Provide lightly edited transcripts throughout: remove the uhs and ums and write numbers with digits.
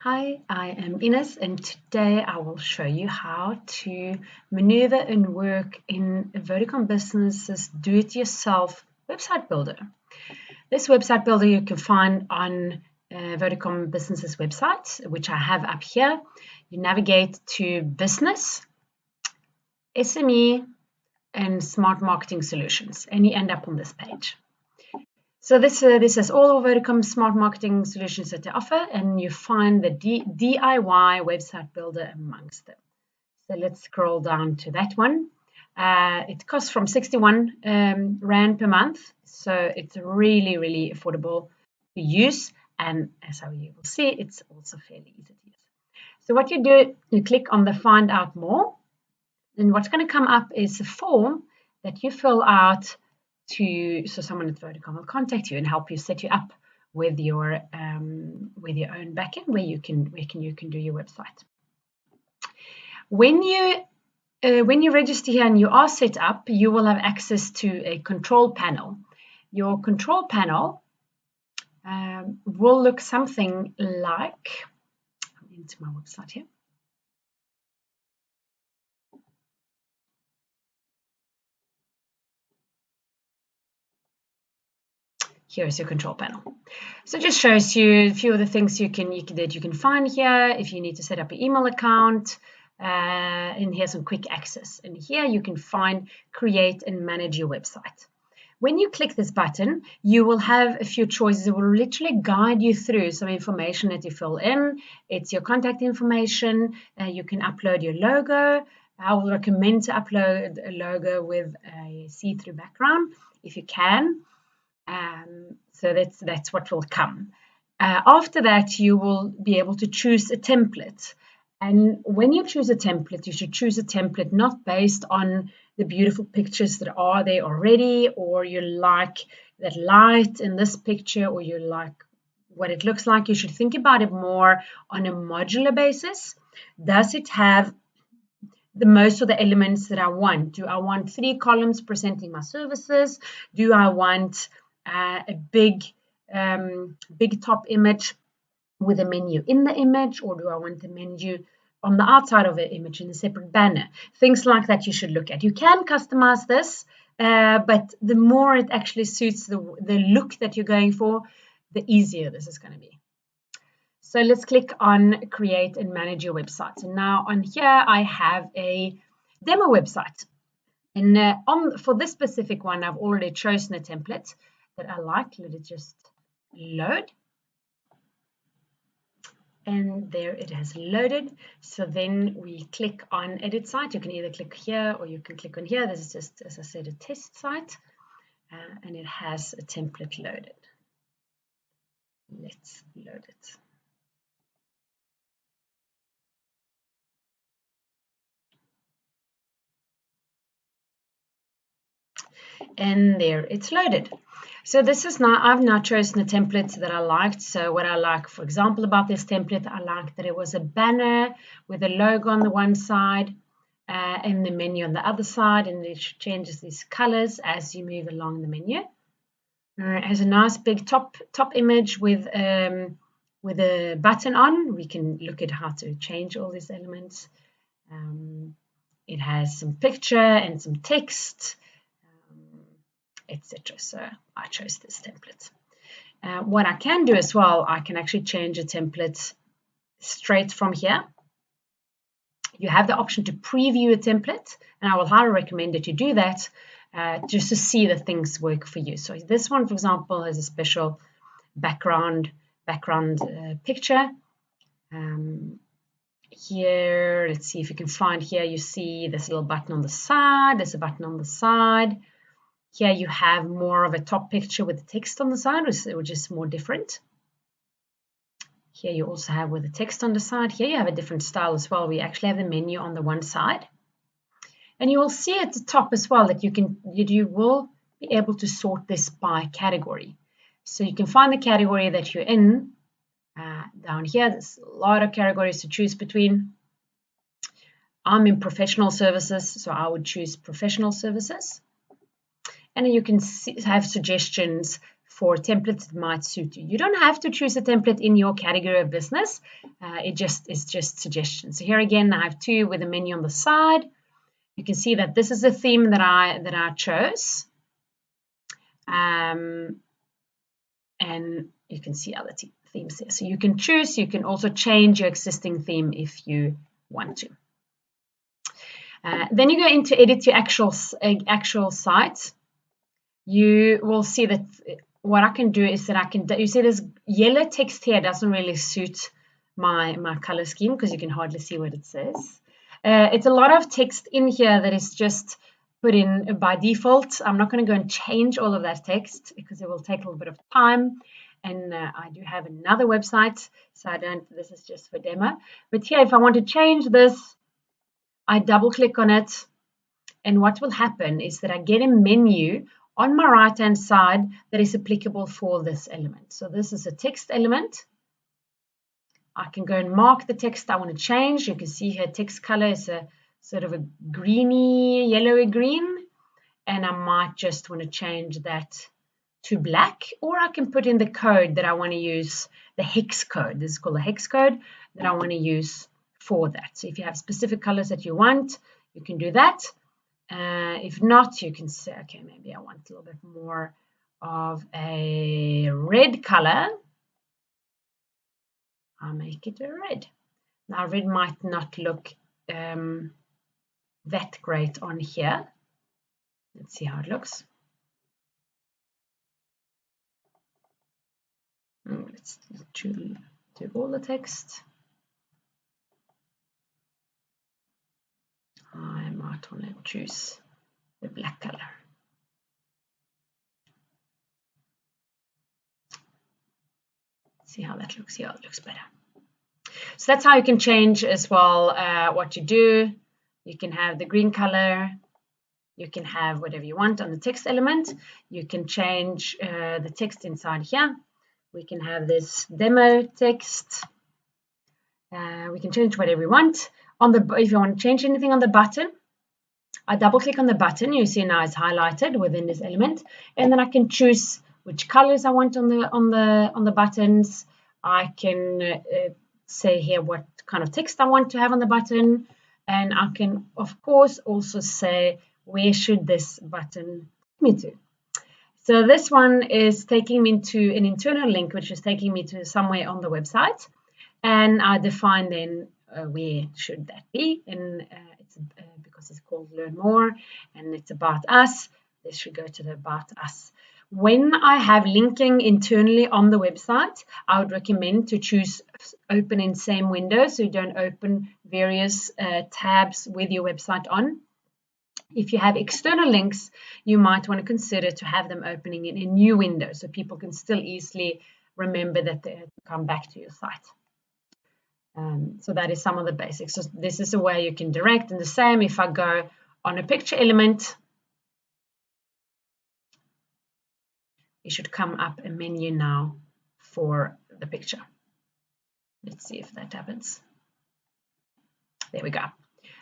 Hi, I am Ines, and today I will show you how to maneuver and work in Vodacom Business's do-it-yourself website builder. This website builder you can find on Vodacom Business's website, which I have up here. You navigate to Business, SME, and Smart Marketing Solutions, and you end up on this page. So this is all of Vodacom smart marketing solutions that they offer, and you find the DIY website builder amongst them. So let's scroll down to that one. It costs from 61 Rand per month, so it's really, really affordable to use, and as you will see, it's also fairly easy to use. So what you do, you click on the Find Out More, and what's going to come up is a form that you fill out so someone at Vodacom will contact you and help you set you up with your own backend where you can do your website. When you register here and you are set up, you will have access to a control panel. Your control panel will look something like, into my website here. Here's your control panel. So it just shows you a few of the things that you can find here. If you need to set up an email account, and here's some quick access. And here you can find, create, and manage your website. When you click this button, you will have a few choices. It will literally guide you through some information that you fill in. It's your contact information. You can upload your logo. I will recommend to upload a logo with a see-through background if you can. So that's what will come. After that, you will be able to choose a template. And when you choose a template, you should choose a template not based on the beautiful pictures that are there already, or you like that light in this picture, or you like what it looks like. You should think about it more on a modular basis. Does it have the most of the elements that I want? Do I want 3 columns presenting my services? Do I want a big top image with a menu in the image, or do I want the menu on the outside of the image in a separate banner? Things like that you should look at. You can customize this, but the more it actually suits the look that you're going for, the easier this is going to be. So let's click on create and manage your website. And now on here I have a demo website, and for this specific one I've already chosen a template that I like. Let it just load. And there it has loaded. So then we click on edit site. You can either click here or you can click on here. This is just, as I said, a test site, and it has a template loaded. Let's load it. And there it's loaded. So this is now, I've now chosen a template that I liked. So what I like, for example, about this template, I liked that it was a banner with a logo on the one side and the menu on the other side, and it changes these colors as you move along the menu. It has a nice big top image with a button on. We can look at how to change all these elements. It has some picture and some text, etc. So I chose this template. What I can do as well, I can actually change a template straight from here. You have the option to preview a template, and I will highly recommend that you do that just to see that things work for you. So this one, for example, has a special background picture. Here, let's see if you can find here, you see this little button on the side. There's a button on the side. Here you have more of a top picture with the text on the side, which is more different. Here you also have with the text on the side. Here you have a different style as well. We actually have the menu on the one side. And you will see at the top as well that you will be able to sort this by category. So you can find the category that you're in down here. There's a lot of categories to choose between. I'm in professional services, so I would choose professional services. And then you can have suggestions for templates that might suit you. You don't have to choose a template in your category of business. It's just suggestions. So here again, I have 2 with a menu on the side. You can see that this is the theme that I chose. And you can see other themes here. So you can choose, you can also change your existing theme if you want to. Then you go into edit your actual site. You will see that what I can do is that you see this yellow text here doesn't really suit my color scheme because you can hardly see what it says. It's a lot of text in here that is just put in by default. I'm not going to go and change all of that text because it will take a little bit of time. And I do have another website, so this is just for demo. But here, if I want to change this, I double click on it. And what will happen is that I get a menu on my right-hand side that is applicable for this element. So this is a text element. I can go and mark the text I want to change. You can see here text color is a sort of a greeny, yellowy green. And I might just want to change that to black, or I can put in the code that I want to use, the hex code. This is called the hex code that I want to use for that. So if you have specific colors that you want, you can do that. If not, you can say, okay, maybe I want a little bit more of a red color. I'll make it a red. Now, red might not look that great on here. Let's see how it looks. Let's do all the text. I might want to choose the black color. See how that looks. Yeah, it looks better. So that's how you can change as well what you do. You can have the green color. You can have whatever you want on the text element. You can change the text inside here. We can have this demo text. We can change whatever we want. If you want to change anything on the button, I double click on the button. You see now it's highlighted within this element, and then I can choose which colors I want on the buttons. I can say here what kind of text I want to have on the button, and I can of course also say where should this button take me to. So this one is taking me to an internal link, which is taking me to somewhere on the website, and I define then where should that be, and it's because it's called Learn More and it's about us. This should go to the About Us. When I have linking internally on the website, I would recommend to choose open in same window so you don't open various tabs with your website on. If you have external links, you might want to consider to have them opening in a new window so people can still easily remember that they have to come back to your site. So that is some of the basics. So this is a way you can direct. And the same if I go on a picture element, it should come up a menu now for the picture. Let's see if that happens. There we go.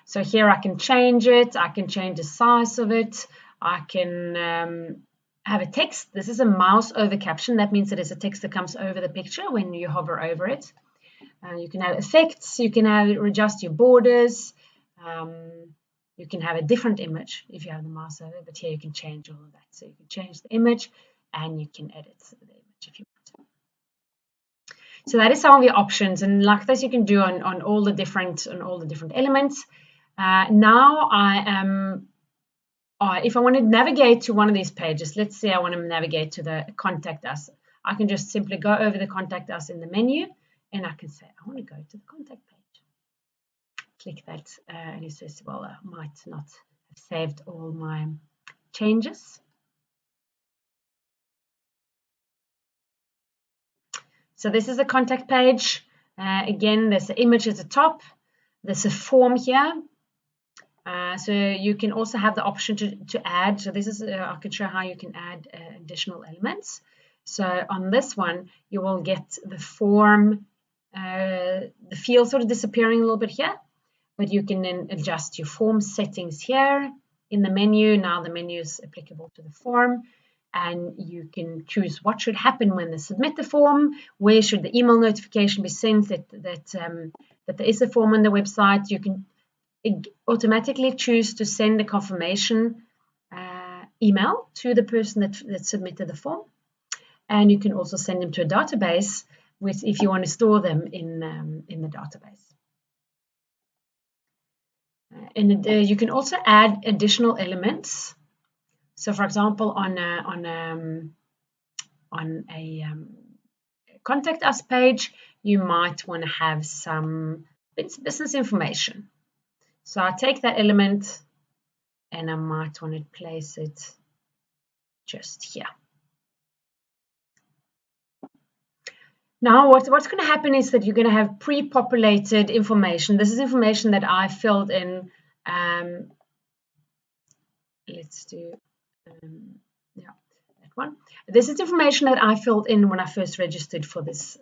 So here I can change it. I can change the size of it. I can have a text. This is a mouse over caption. That means that it's a text that comes over the picture when you hover over it. You can have effects. You can adjust your borders. You can have a different image if you have the mouse over, but here you can change all of that. So you can change the image and you can edit the image if you want. So that is some of your options, and like this you can do on all the different elements. Now I am, if I want to navigate to one of these pages, let's say I want to navigate to the Contact Us, I can just simply go over the Contact Us in the menu, and I can say I want to go to the contact page. Click that, and it says, well, I might not have saved all my changes. So this is the contact page. Again, there's an image at the top. There's a form here. So you can also have the option to add. So this is, I can show how you can add additional elements. So on this one, you will get the form, the field sort of disappearing a little bit here, but you can then adjust your form settings here in the menu. Now the menu is applicable to the form. and you can choose what should happen when they submit the form, where should the email notification be sent that there is a form on the website. You can automatically choose to send a confirmation email to the person that submitted the form, and you can also send them to a database if you want to store them in the database. And you can also add additional elements. So, for example, on a contact us page, you might want to have some business information. So I take that element and I might want to place it just here. Now, what's going to happen is that you're going to have pre-populated information. This is information that I filled in. Let's do, yeah, that one. This is information that I filled in when I first registered for this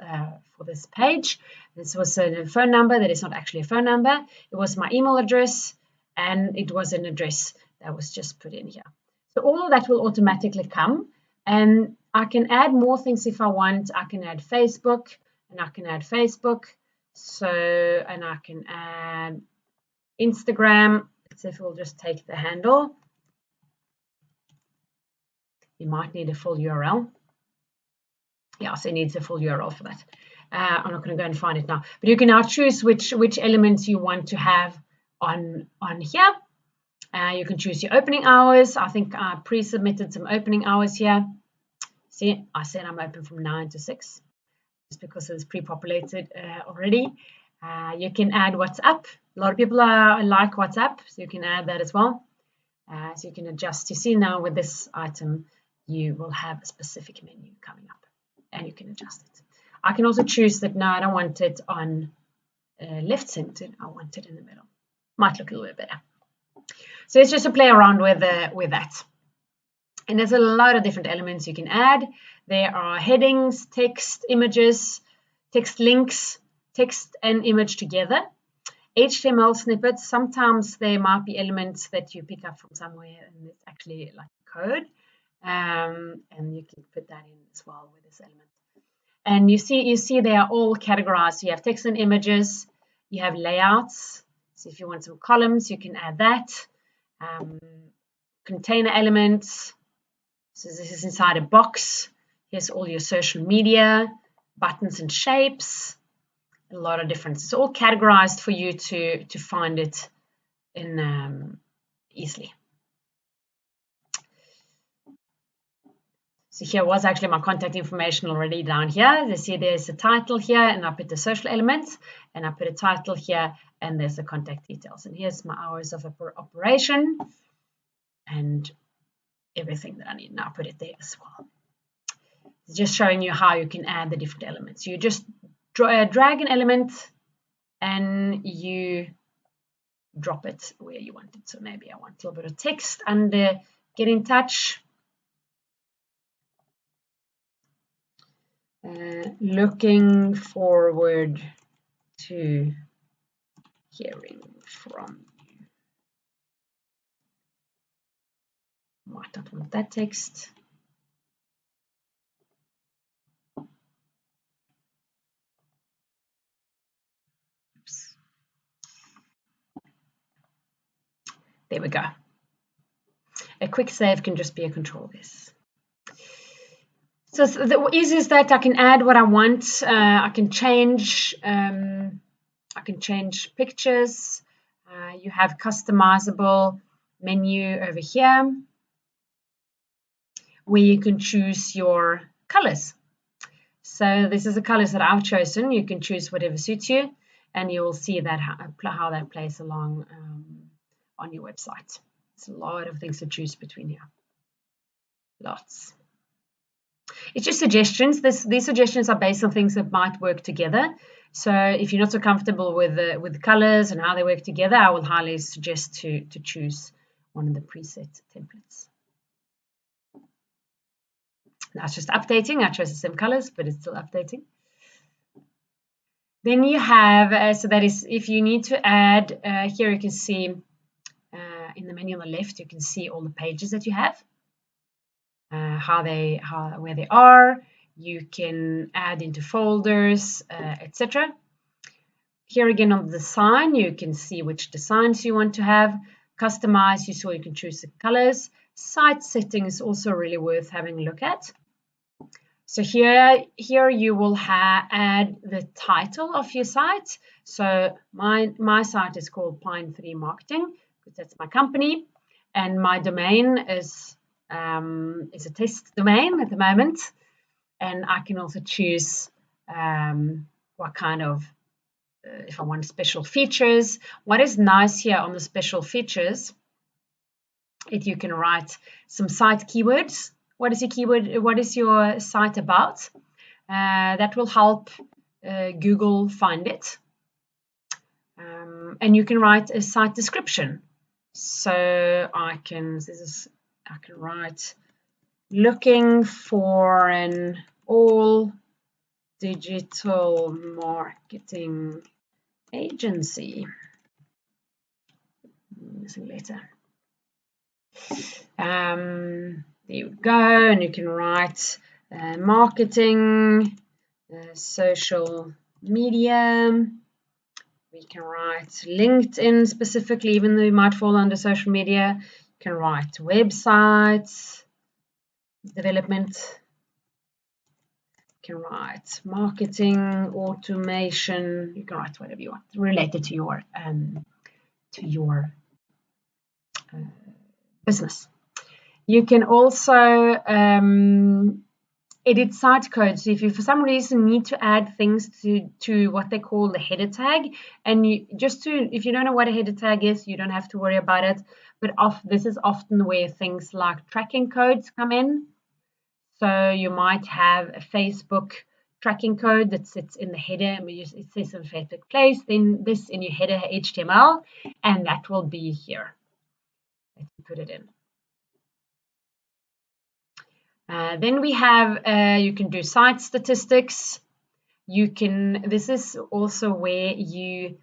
page. This was a phone number that is not actually a phone number. It was my email address, and it was an address that was just put in here. So all of that will automatically come, and I can add more things if I want. I can add Facebook, and I can add Facebook. So, and I can add Instagram. Let's see if we'll just take the handle. You might need a full URL. Yeah, so it needs a full URL for that. I'm not going to go and find it now. But you can now choose which elements you want to have on here. You can choose your opening hours. I think I pre-submitted some opening hours here. See, I said I'm open from 9 to 6, just because it's pre-populated already. You can add WhatsApp. A lot of people like WhatsApp, so you can add that as well. So you can adjust. You see now with this item, you will have a specific menu coming up, and you can adjust it. I can also choose that, no, I don't want it on left-centered. I want it in the middle. Might look a little bit better. So it's just to play around with that. And there's a lot of different elements you can add. There are headings, text, images, text links, text and image together. HTML snippets. Sometimes there might be elements that you pick up from somewhere, and it's actually like code. And you can put that in as well with this element. And you see they are all categorized. You have text and images. You have layouts. So if you want some columns, you can add that. Container elements. So this is inside a box. Here's all your social media, buttons and shapes. A lot of different. It's all categorized for you to find it in easily. So here was actually my contact information already down here. You see there's a title here, and I put the social elements, and I put a title here, and there's the contact details. And here's my hours of operation and everything that I need. Now I put it there as well. It's just showing you how you can add the different elements. You just drag an element and you drop it where you want it. So maybe I want a little bit of text under get in touch. Looking forward to hearing from you. Might not want that text. Oops. There we go. A quick save can just be a control S. So the easiest is that I can add what I want. I can change pictures. You have customizable menu over here where you can choose your colors. So this is the colors that I've chosen. You can choose whatever suits you, and you will see that how that plays along on your website. It's a lot of things to choose between here. Lots. It's just suggestions. These suggestions are based on things that might work together. So if you're not so comfortable with the colors and how they work together, I will highly suggest to choose one of the preset templates. Now it's just updating. I chose the same colors, but it's still updating. Then you have, so that is if you need to add, here you can see in the menu on the left, you can see all the pages that you have. where they are. You can add into folders, etc. Here again on the design, you can see which designs you want to have. Customize, you can choose the colors. Site settings is also really worth having a look at. So here you will add the title of your site. So my site is called Pine3 Marketing, because that's my company, and my domain is a test domain at the moment. And I can also choose what kind of if I want special features. What is nice here on the special features, if you can write some site keywords. What is your keyword? What is your site about? That will help Google find it. And you can write a site description. So I can write looking for an all digital marketing agency. Missing letter. There you go, and you can write marketing, social media. We can write LinkedIn specifically, even though you might fall under social media. You can write websites, development. You can write marketing, automation. You can write whatever you want related to your business. You can also edit site code. So if you for some reason need to add things to what they call the header tag, and if you don't know what a header tag is, you don't have to worry about it. But this is often where things like tracking codes come in. So you might have a Facebook tracking code that sits in the header, and it says in Facebook place, then this in your header HTML, and that will be here. Let's put it in. Then we have, you can do site statistics. This is also where you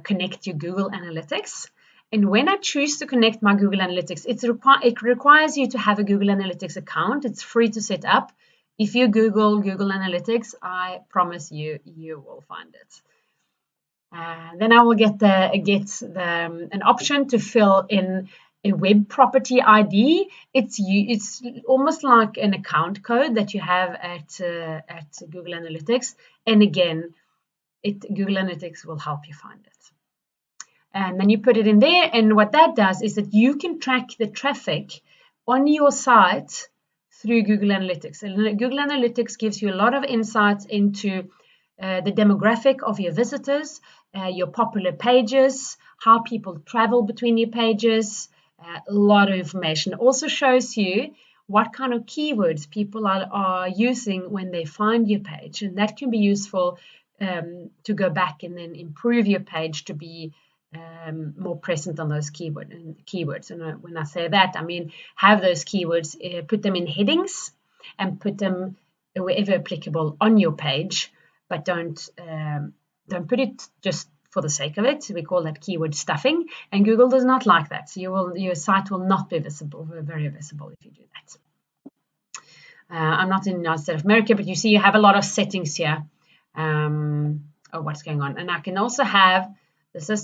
connect your Google Analytics. And when I choose to connect my Google Analytics, it requires you to have a Google Analytics account. It's free to set up. If you Google Analytics, I promise you will find it. Then I will get an option to fill in a web property ID. It's almost like an account code that you have at Google Analytics, and again, Google Analytics will help you find it. And then you put it in there, and what that does is that you can track the traffic on your site through Google Analytics. And Google Analytics gives you a lot of insights into the demographic of your visitors, your popular pages, how people travel between your pages, a lot of information. It also shows you what kind of keywords people are using when they find your page, and that can be useful to go back and then improve your page to be more present on those keywords. And when I say that, I mean have those keywords, put them in headings, and put them wherever applicable on your page, but don't put it just for the sake of it. We call that keyword stuffing, and Google does not like that. So your site will not be very visible if you do that. I'm not in the United States of America, but you see you have a lot of settings here of what's going on. And I can also have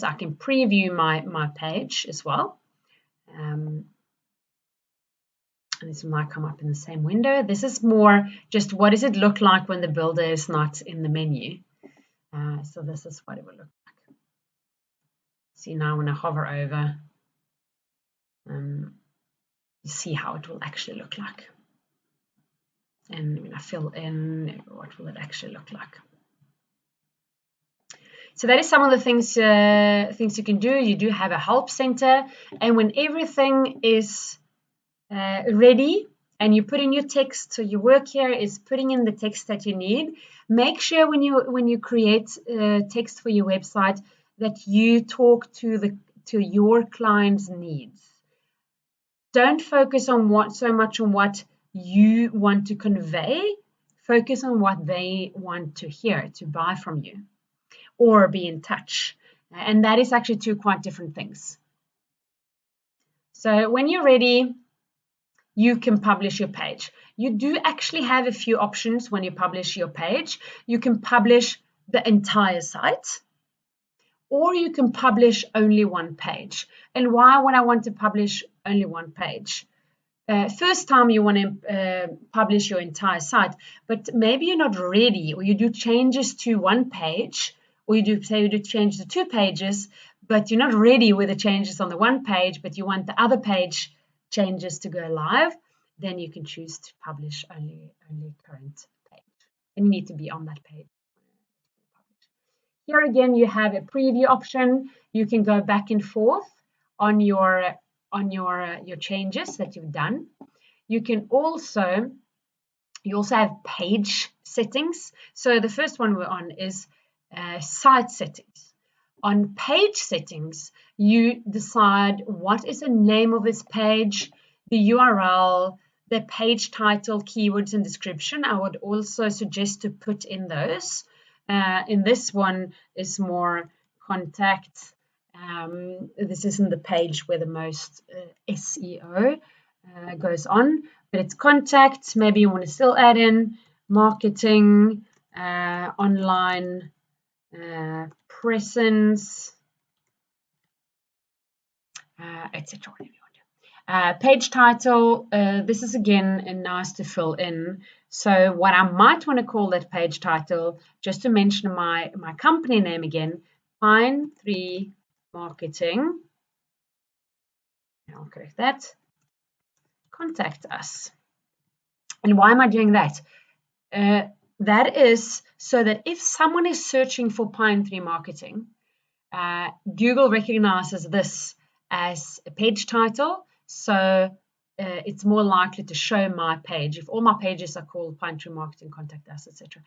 I can preview my page as well. And this might come up in the same window. This is more just what does it look like when the builder is not in the menu. So this is what it will look like. See now when I hover over, you see how it will actually look like. And when I fill in, what will it actually look like? So that is some of the things you can do. You do have a help center, and when everything is ready and you put in your text, so your work here is putting in the text that you need. Make sure when you create text for your website that you talk to your client's needs. Don't focus on so much on what you want to convey. Focus on what they want to hear, to buy from you, or be in touch. And that is actually two quite different things. So when you're ready, you can publish your page. You do actually have a few options when you publish your page. You can publish the entire site, or you can publish only one page. And why would I want to publish only one page? First time you want to publish your entire site, but maybe you're not ready, or you do changes to one page, or you do change to 2 pages, but you're not ready with the changes on the one page, but you want the other page changes to go live, then you can choose to publish only current page, and you need to be on that page. Here again, you have a preview option. You can go back and forth on your changes that you've done. You also have page settings. So the first one we're on is site settings. On page settings, you decide what is the name of this page, the URL, the page title, keywords, and description. I would also suggest to put in those. In this one is more contact. This isn't the page where the most SEO goes on, but it's contact. Maybe you want to still add in marketing, online presence, etc. Page title, this is again nice to fill in. So what I might want to call that page title, just to mention my company name again, Pine3 Marketing. I'll correct that. Contact us. And why am I doing that? That is so that if someone is searching for Pine3 Marketing, Google recognizes this as a page title. So it's more likely to show my page. If all my pages are called Pine3 Marketing, Contact Us, etc.,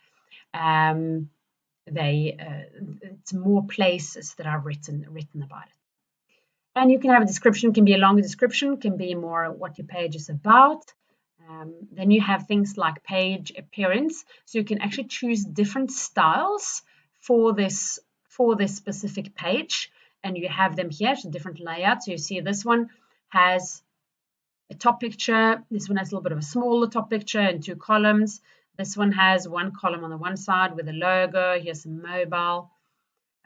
it's more places that are written about it. And you can have a description, can be a longer description, can be more what your page is about. Then you have things like page appearance. So you can actually choose different styles for this specific page. And you have them here, so different layouts. So you see this one has a top picture. This one has a little bit of a smaller top picture and 2 columns. This one has 1 column on the one side with a logo. Here's some mobile.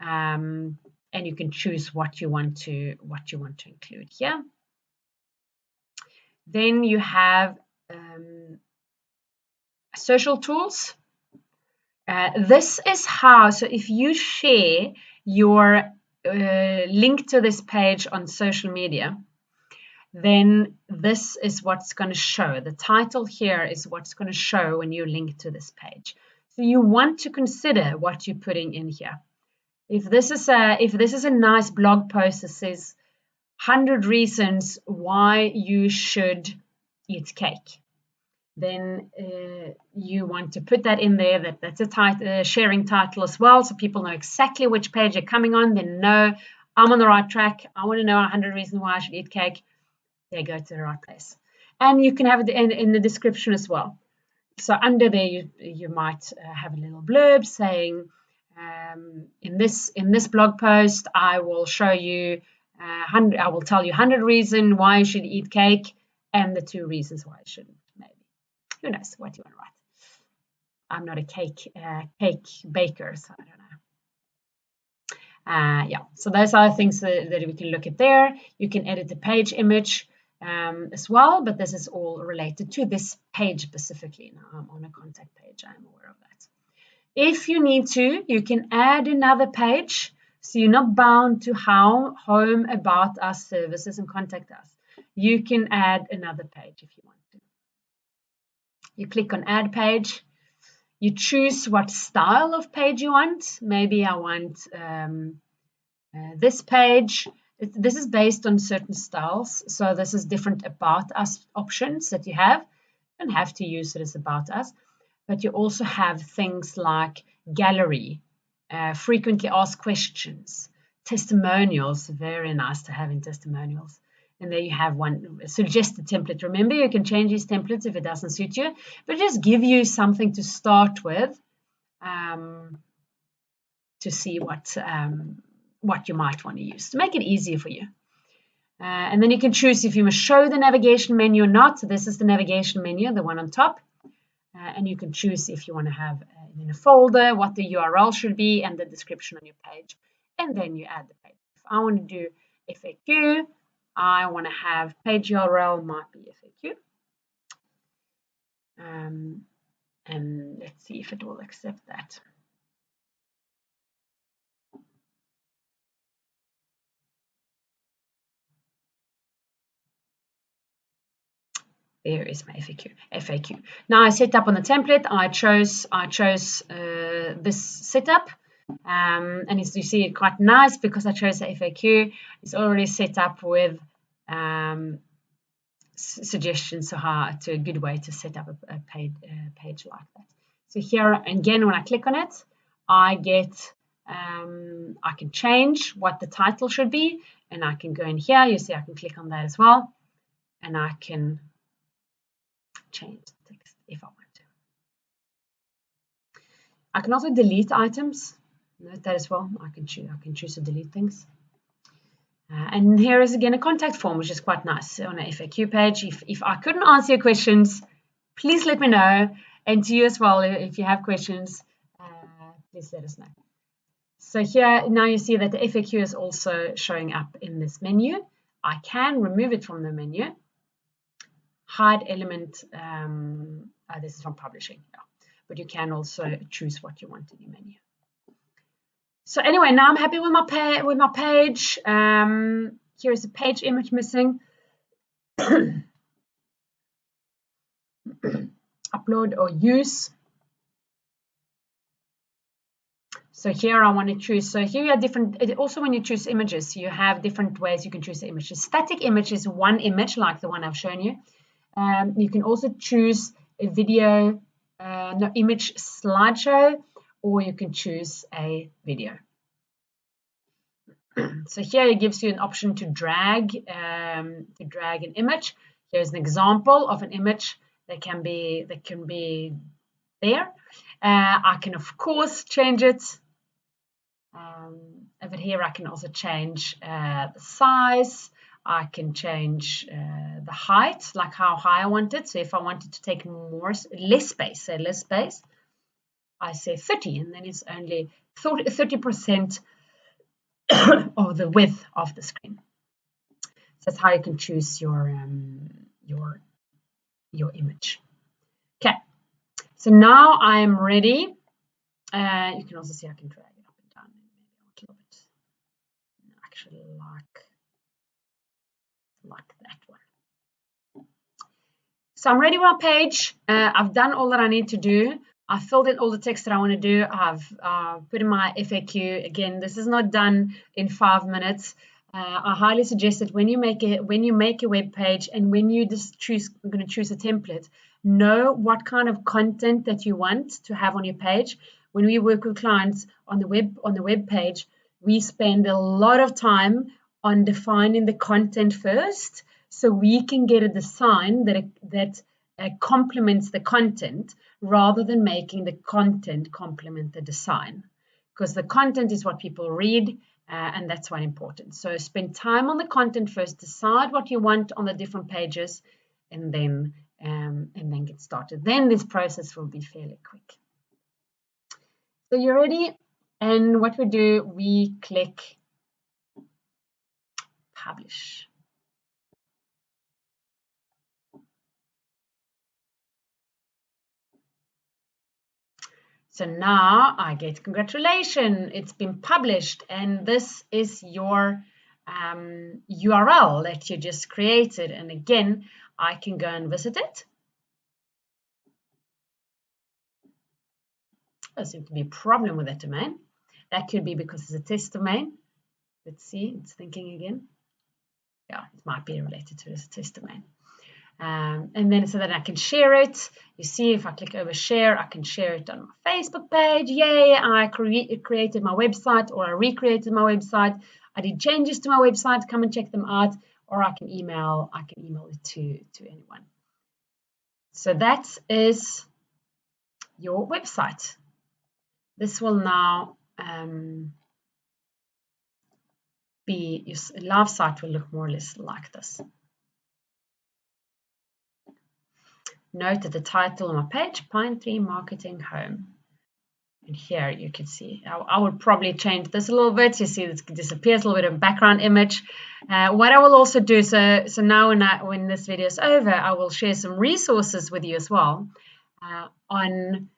And you can choose what you want to include here. Then you have social tools. This is how, so if you share your link to this page on social media, then this is what's going to show. The title here is what's going to show when you link to this page. So you want to consider what you're putting in here. If this is a nice blog post that says 100 reasons why you should eat cake, then you want to put that in there. That's a sharing title as well, so people know exactly which page they're coming on. They know I'm on the right track. I want to know 100 reasons why I should eat cake. They go to the right place. And you can have it in the description as well. So under there, you might have a little blurb saying, in this blog post, I will show you I will tell you 100 reasons why you should eat cake and the 2 reasons why you shouldn't. Maybe, who knows what you want to write. I'm not a cake baker, so I don't know. Yeah, so those are things that we can look at there. You can edit the page image as well, but this is all related to this page specifically. Now I'm on a contact page, I'm aware of that. If you need to, you can add another page, so you're not bound to home, about us, services, and contact us. You can add another page if you want to. You click on add page. You choose what style of page you want. Maybe I want this page. This is based on certain styles. So this is different about us options that you have. You don't have to use it as about us. But you also have things like gallery, frequently asked questions, testimonials, very nice to have in testimonials. And there you have one suggested template. Remember, you can change these templates if it doesn't suit you, but just give you something to start with to see what you might want to use to make it easier for you. And then you can choose if you must show the navigation menu or not. So this is the navigation menu, the one on top. And you can choose if you want to have in a folder what the URL should be and the description on your page. And then you add the page. If I want to do FAQ, I want to have page URL might be FAQ. And let's see if it will accept that. There is my FAQ. Now I set up on the template. I chose this setup, and as you see, it's quite nice because I chose the FAQ. It's already set up with suggestions to a good way to set up a page like that. So here again, when I click on it, I get I can change what the title should be, and I can go in here. You see, I can click on that as well, and I can change the text if I want to. I can also delete items. Note that as well. I can choose to delete things. And here is again a contact form, which is quite nice on an FAQ page. If I couldn't answer your questions, please let me know. And to you as well, if you have questions, please let us know. So here now you see that the FAQ is also showing up in this menu. I can remove it from the menu. Hide element, this is from publishing, yeah. But you can also choose what you want in your menu. So anyway, now I'm happy with my page. Here is a page image missing. Upload or use. So here I want to choose. So here you have different. Also, when you choose images, you have different ways you can choose the images. Static image is one image, like the one I've shown you. You can also choose a video, image slideshow, or you can choose a video. So here it gives you an option to drag an image. Here's an example of an image that can be there. I can of course change it. Over here I can also change the size. I can change the height, like how high I want it. So if I wanted to take less space, I say 30, and then it's only 30% of the width of the screen. So that's how you can choose your image. Okay, so now I'm ready. You can also see I can drag it up and down. Maybe a little bit. Actually, like that one. So I'm ready with my page. I've done all that I need to do. I filled in all the text that I want to do. I've put in my FAQ. Again, this is not done in 5 minutes. I highly suggest that when you make a web page and when you just going to choose a template, know what kind of content that you want to have on your page. When we work with clients on the web page, we spend a lot of time on defining the content first, so we can get a design that complements the content rather than making the content complement the design, because the content is what people read, and that's why important. So spend time on the content first, decide what you want on the different pages, and then get started. Then this process will be fairly quick. So you're ready, and what we do, we click publish. So now I get congratulations, it's been published, and this is your URL that you just created. And again, I can go and visit it. There seems to be a problem with that domain. That could be because it's a test domain. Let's see, it's thinking again. Yeah, it might be related to this test domain. And then so that I can share it. You see, if I click over share, I can share it on my Facebook page. Yay, I created my website, or I recreated my website. I did changes to my website. Come and check them out, or I can email it to anyone. So that is your website. This will now your live site will look more or less like this. Note that the title on my page, Pine Tree Marketing Home. And here you can see, I would probably change this a little bit. You see this disappears a little bit of background image. What I will also do, so now when this video is over, I will share some resources with you as well on,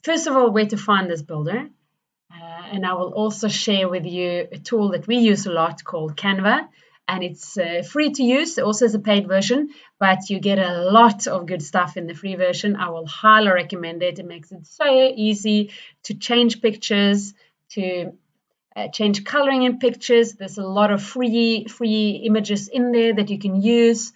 first of all, where to find this builder. And I will also share with you a tool that we use a lot called Canva. And it's free to use. It also has a paid version, but you get a lot of good stuff in the free version. I will highly recommend it. It makes it so easy to change pictures, to change coloring in pictures. There's a lot of free images in there that you can use.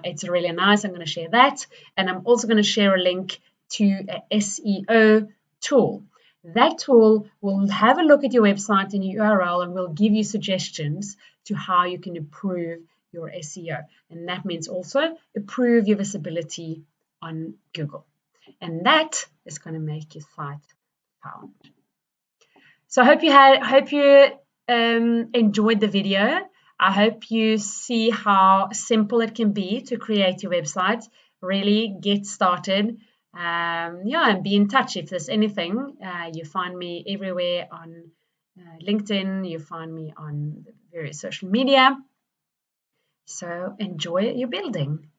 It's really nice. I'm going to share that. And I'm also going to share a link to an SEO tool. That tool will have a look at your website and your URL and will give you suggestions to how you can improve your SEO. And that means also improve your visibility on Google. And that is going to make your site found. So I hope you enjoyed the video. I hope you see how simple it can be to create your website. Really get started. And be in touch if there's anything. You find me everywhere on LinkedIn. You find me on various social media. So enjoy your building.